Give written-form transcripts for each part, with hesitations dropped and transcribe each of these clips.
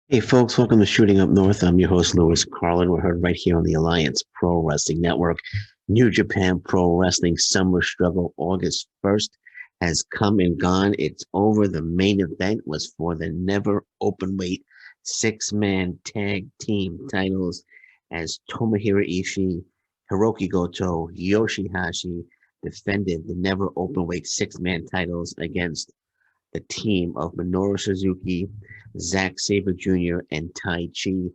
Hey folks, welcome to Shooting Up North. I'm your host, Lewis Carlin. We're heard right here on the Alliance Pro Wrestling Network. New Japan Pro Wrestling Summer Struggle August 1st has come and gone. It's over. The main event was for the Never Openweight six-man tag team titles as Tomohiro Ishii, Hirooki Goto, YOSHI-HASHI defended the Never Openweight six-man titles against the team of Minoru Suzuki, Zack Sabre Jr., and Taichi.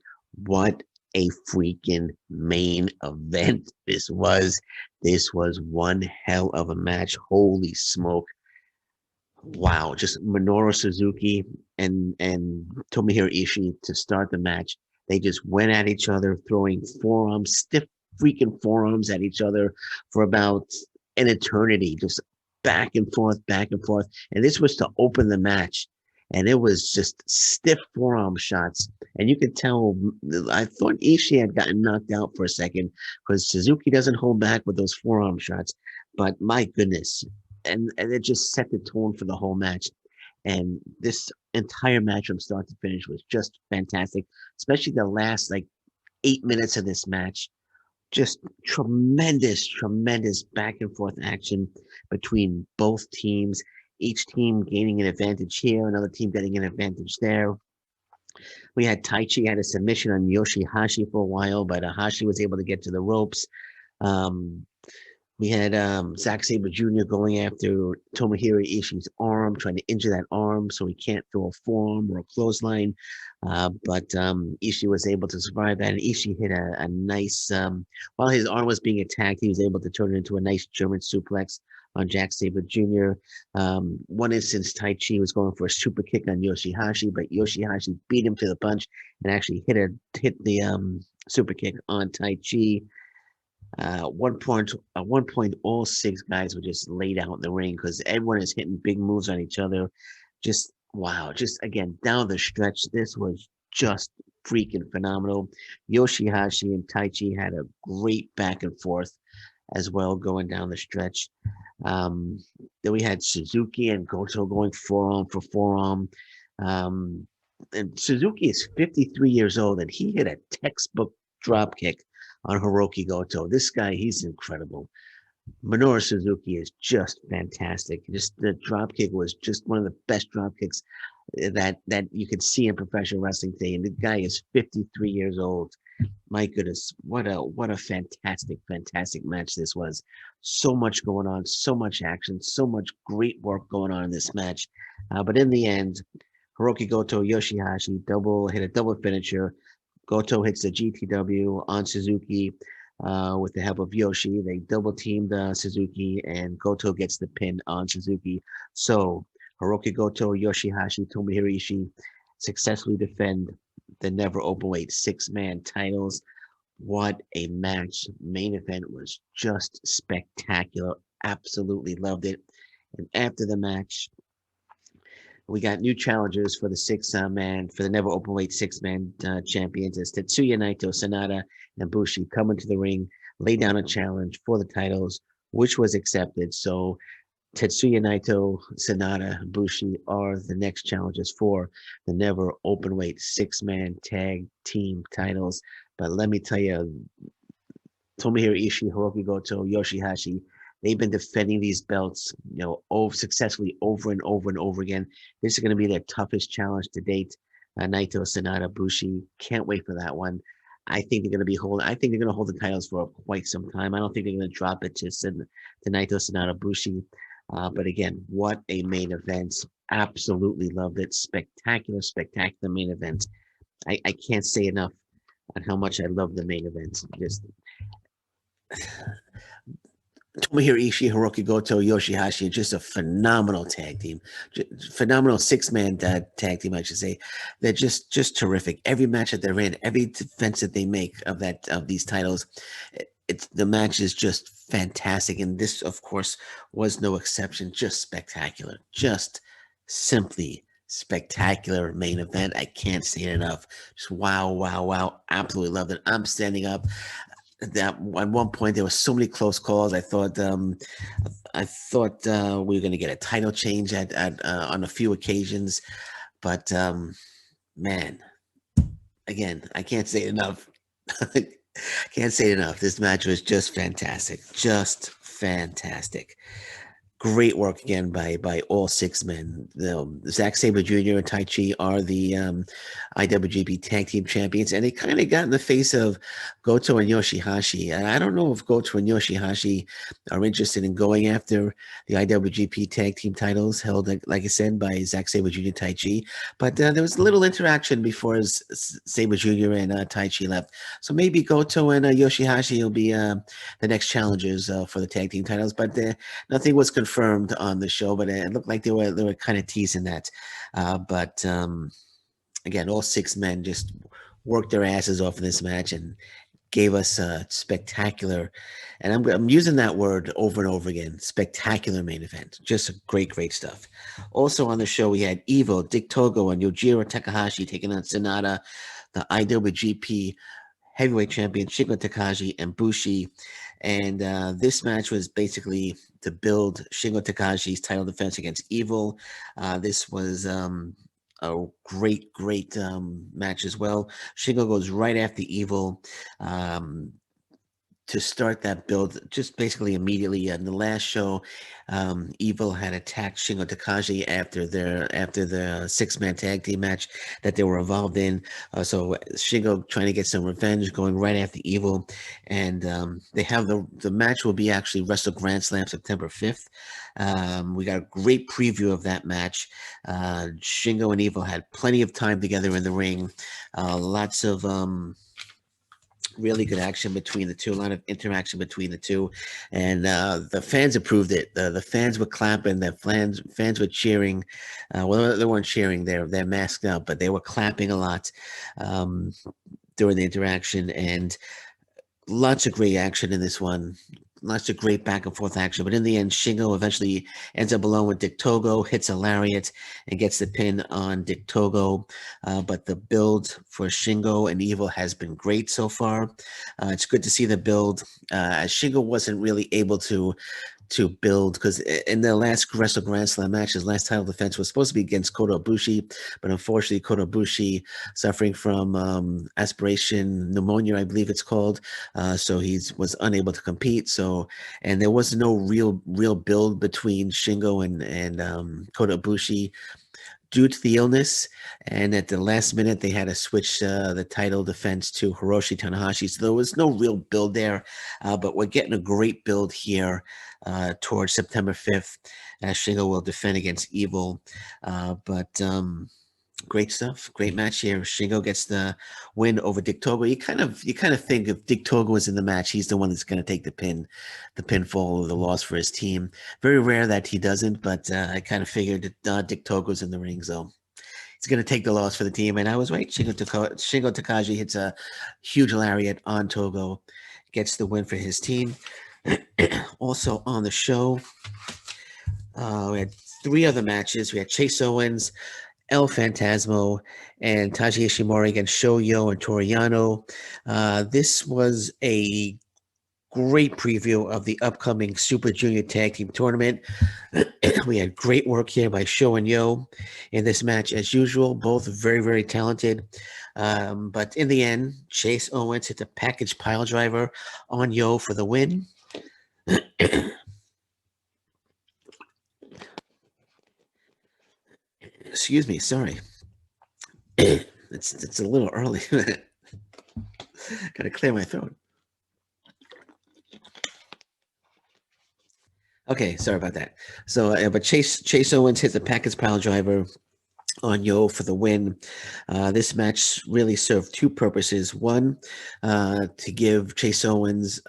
What a freaking main event this was. This was one hell of a match. Holy smoke. Wow. Just Minoru Suzuki and Tomohiro Ishii to start the match. They just went at each other, throwing forearms, stiff freaking forearms at each other for about an eternity, just back and forth, back and forth. And this was to open the match. And it was just stiff forearm shots. And you could tell, I thought Ishii had gotten knocked out for a second because Suzuki doesn't hold back with those forearm shots. But my goodness. And it just set the tone for the whole match. And this entire match from start to finish was just fantastic, especially the last like 8 minutes of this match. Just tremendous, tremendous back and forth action between both teams. Each team gaining an advantage here, another team getting an advantage there. We had Taichi had a submission on YOSHI-HASHI for a while, but Hashi was able to get to the ropes. Um, we had Zack Sabre Jr. going after Tomohiro Ishii's arm, trying to injure that arm so he can't throw a forearm or a clothesline. But Ishii was able to survive that. And Ishii hit a nice, while his arm was being attacked, he was able to turn it into a nice German suplex on Zack Sabre Jr. One instance, Taichi was going for a super kick on YOSHI-HASHI, but YOSHI-HASHI beat him to the punch and actually hit the super kick on Taichi. At one point, all six guys were just laid out in the ring because everyone is hitting big moves on each other. Just wow! Just again down the stretch, this was just freaking phenomenal. YOSHI-HASHI and Taichi had a great back and forth as well going down the stretch. Then we had Suzuki and Goto going forearm for forearm. Um, and Suzuki is 53 years old, and he hit a textbook drop kick on Hirooki Goto. This guy, he's incredible. Minoru Suzuki is just fantastic. Just the drop kick was just one of the best drop kicks that you could see in professional wrestling today. And the guy is 53 years old. My goodness, what a fantastic match this was. So much going on, so much action, so much great work going on in this match. But in the end, Hirooki Goto, YOSHI-HASHI hit a double finisher. Goto hits the GTW on Suzuki with the help of Yoshi. They double teamed Suzuki, and Goto gets the pin on Suzuki. So Hirooki Goto, YOSHI-HASHI, Tomohiro Ishii successfully defend the Never Openweight six-man titles. What a match. Main event was just spectacular. Absolutely loved it. And after the match, we got new challengers for the for the Never Openweight six-man champions as Tetsuya Naito, Sanada, and Bushi come into the ring, lay down a challenge for the titles, which was accepted. So Tetsuya Naito, Sanada, Bushi are the next challengers for the Never Openweight six-man tag team titles. But let me tell you, Tomohiro Ishii, Hirooki Goto, YOSHI-HASHI, they've been defending these belts, successfully over and over and over again. This is going to be their toughest challenge to date. Naito, Sanada, Bushi, can't wait for that one. I think they're going to be holding. I think they're going to hold the titles for quite some time. I don't think they're going to drop it to Naito, Sanada, Bushi. But again, what a main event! Absolutely loved it. Spectacular, spectacular main event. I can't say enough on how much I love the main event. Just Tomohiro Ishii, Hirooki Goto, YOSHI-HASHI, just a phenomenal tag team, phenomenal six-man tag team, I should say. They're just terrific. Every match that they're in, every defense that they make of these titles, the match is just fantastic. And this, of course, was no exception. Just spectacular, just simply spectacular main event. I can't say it enough. Just wow, wow, wow! Absolutely loved it. I'm standing up that at one point there were so many close calls. I thought we were going to get a title change at on a few occasions, but man, again, I can't say it enough. Can't say it enough. This match was just fantastic. Just fantastic. Great work again by all six men. Zack Sabre Jr. and Taichi are the IWGP Tag Team Champions, and they kind of got in the face of Goto and YOSHI-HASHI. And I don't know if Goto and YOSHI-HASHI are interested in going after the IWGP Tag Team titles held, like I said, by Zack Sabre Jr. and Taichi. But there was a little interaction before Sabre Jr. and Taichi left. So maybe Goto and YOSHI-HASHI will be the next challengers for the tag team titles. But nothing was confirmed on the show, but it looked like they were kind of teasing that. But again, all six men just worked their asses off in this match and gave us a spectacular, and I'm using that word over and over again, spectacular main event. Just great stuff. Also on the show, we had Evo, Dick Togo, and Yujiro Takahashi taking on Sanada, the IWGP heavyweight champion Shingo Takagi and Bushi. And this match was basically to build Shingo Takagi's title defense against Evil. This was a great match as well. Shingo goes right after Evil to start that build, just basically immediately. In the last show, Evil had attacked Shingo Takagi after the six-man tag team match that they were involved in. So Shingo trying to get some revenge, going right after Evil, and they have the match will be actually Wrestle Grand Slam September 5th. We got a great preview of that match. Shingo and Evil had plenty of time together in the ring. Lots of really good action between the two, a lot of interaction between the two, and the fans approved it. The fans were clapping, the fans were cheering. Well, they weren't cheering; they're masked up, but they were clapping a lot during the interaction, and lots of great action in this one. Lots of great back and forth action, but in the end, Shingo eventually ends up alone with Dick Togo, hits a lariat, and gets the pin on Dick Togo. But the build for Shingo and Evil has been great so far. It's good to see the build. Shingo wasn't really able to build, because in the last Wrestle Grand Slam match, his last title defense was supposed to be against Kota Ibushi, but unfortunately Kota Ibushi suffering from aspiration pneumonia, I believe it's called, so he was unable to compete. So, and there was no real build between Shingo and Kota Ibushi due to the illness, and at the last minute they had to switch the title defense to Hiroshi Tanahashi. So there was no real build there, but we're getting a great build here towards September 5th, as Shingo will defend against Evil. But great stuff, great match here. Shingo gets the win over Dick Togo. You kind of think if Dick Togo was in the match, he's the one that's going to take the pinfall or the loss for his team. Very rare that he doesn't, but I kind of figured that Dick Togo's in the ring, so he's going to take the loss for the team. And I was right. Shingo Takagi hits a huge lariat on Togo, gets the win for his team. Also on the show, we had three other matches. We had Chase Owens, El Phantasmo, and Taiji Ishimori against Shoyo and Toru Yano. This was a great preview of the upcoming Super Junior Tag Team Tournament. We had great work here by Sho and Yo in this match, as usual. Both very talented. But in the end, Chase Owens hit the package pile driver on Yo for the win. Excuse me, sorry. It's a little early. Gotta clear my throat. Okay, sorry about that. So, but Chase Owens hits the package pile driver on Yo for the win. This match really served two purposes. One, to give Chase Owens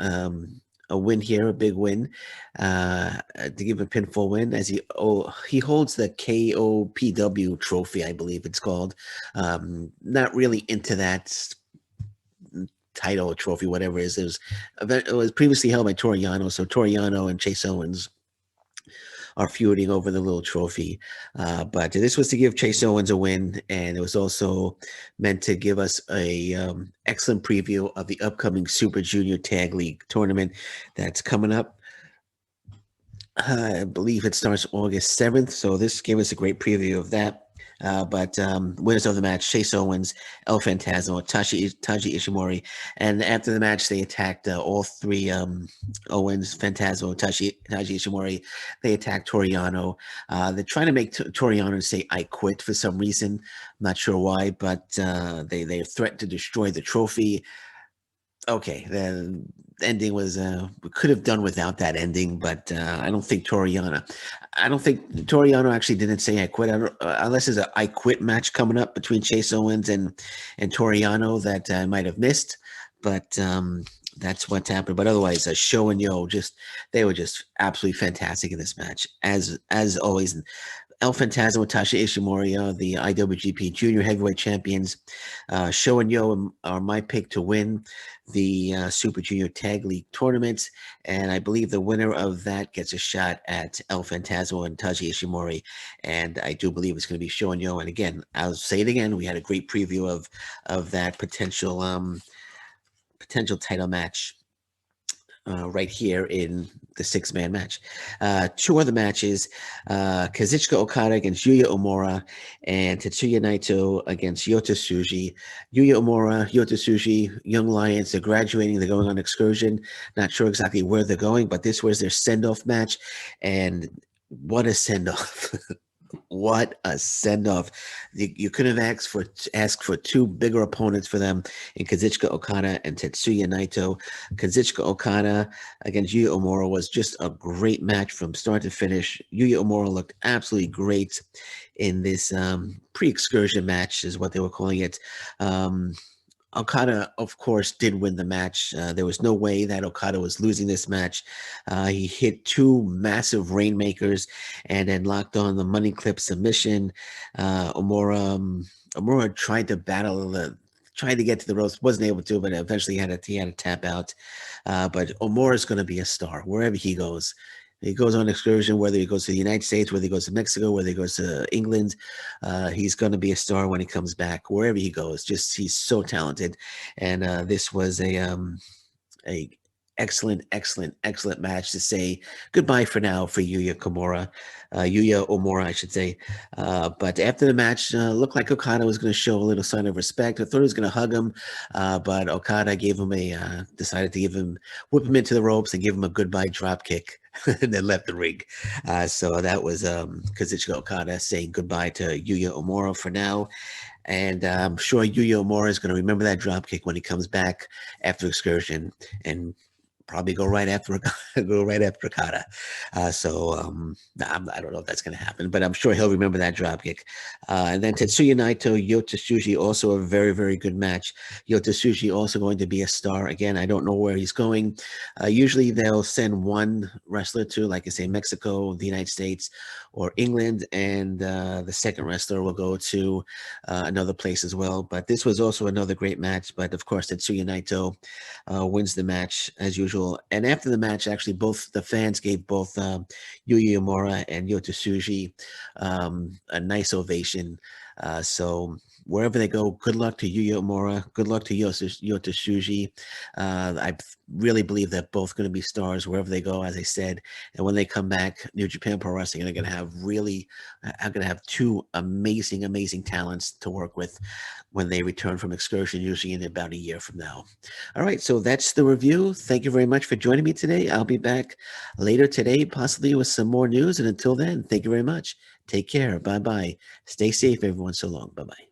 a win here, a big win, to give a pinfall win, as he holds the KOPW trophy, I believe it's called. Not really into that title or trophy, whatever it is. It was previously held by Toru Yano, so Toru Yano and Chase Owens are feuding over the little trophy. But this was to give Chase Owens a win, and it was also meant to give us a excellent preview of the upcoming Super Junior Tag League tournament that's coming up. I believe it starts August 7th, so this gave us a great preview of that. But winners of the match: Chase Owens, El Phantasmo, Taiji Ishimori, and after the match, they attacked all three: Owens, Phantasmo, Taiji Ishimori. They attacked Toru Yano. They're trying to make Toru Yano say "I quit" for some reason. I'm not sure why, but they threatened to destroy the trophy. Okay, the ending was we could have done without that ending, but I don't think Toriano actually didn't say I quit. Unless there's a I quit match coming up between Chase Owens and Toriano that I might have missed, but that's what's happened. But otherwise, Show and Yo they were just absolutely fantastic in this match, as always. El Phantasmo, Tasha Ishimori, the IWGP Junior Heavyweight Champions. Show and Yo are my pick to win the Super Junior Tag League tournament, and I believe the winner of that gets a shot at El Phantasmo and Taji Ishimori, and I do believe it's going to be Show and Yo. And again, I'll say it again, we had a great preview of that potential title match right here in the six-man match. Two other matches, Kazuchika Okada against Yuya Uemura and Tetsuya Naito against Yota Tsuji. Yuya Uemura, Yota Tsuji, young lions, they're graduating, they're going on excursion. Not sure exactly where they're going, but this was their send-off match, and what a send-off. What a send-off. You could have asked for two bigger opponents for them in Kazuchika Okada and Tetsuya Naito. Kazuchika Okada against Yuya Uemura was just a great match from start to finish. Yuya Uemura looked absolutely great in this pre-excursion match, is what they were calling it. Okada, of course, did win the match. There was no way that Okada was losing this match. He hit two massive rainmakers and then locked on the money clip submission. Uemura tried to tried to get to the ropes, wasn't able to, but eventually he had to tap out. But Uemura is going to be a star wherever he goes. He goes on excursion, whether he goes to the United States, whether he goes to Mexico, whether he goes to England. He's going to be a star when he comes back, wherever he goes. Just he's so talented, and this was a excellent match to say goodbye for now for Yuya Uemura, I should say. But after the match, looked like Okada was going to show a little sign of respect. I thought he was going to hug him, but Okada decided to whip him into the ropes and give him a goodbye drop kick. And then left the ring. So that was Kazuchika Okada saying goodbye to Yuya Uemura for now. And I'm sure Yuya Uemura is going to remember that drop kick when he comes back after excursion and probably go right after Okada. I don't know if that's going to happen, but I'm sure he'll remember that dropkick. And then Tetsuya Naito, Yota Tsuji, also a very, very good match. Yota Tsuji also going to be a star. Again, I don't know where he's going. Usually they'll send one wrestler to, like I say, Mexico, the United States, or England, and the second wrestler will go to another place as well. But this was also another great match. But of course, Tetsuya Naito wins the match as usual. And after the match, actually, both the fans gave both Yuya Uemura and Yota Tsuji a nice ovation. So wherever they go, good luck to Yuya Uemura. Good luck to Yota Tsuji. I really believe they're both going to be stars wherever they go, as I said. And when they come back, New Japan Pro Wrestling are going to have two amazing talents to work with when they return from excursion, usually in about a year from now. All right, so that's the review. Thank you very much for joining me today. I'll be back later today, possibly with some more news. And until then, thank you very much. Take care. Bye-bye. Stay safe, everyone. So long. Bye-bye.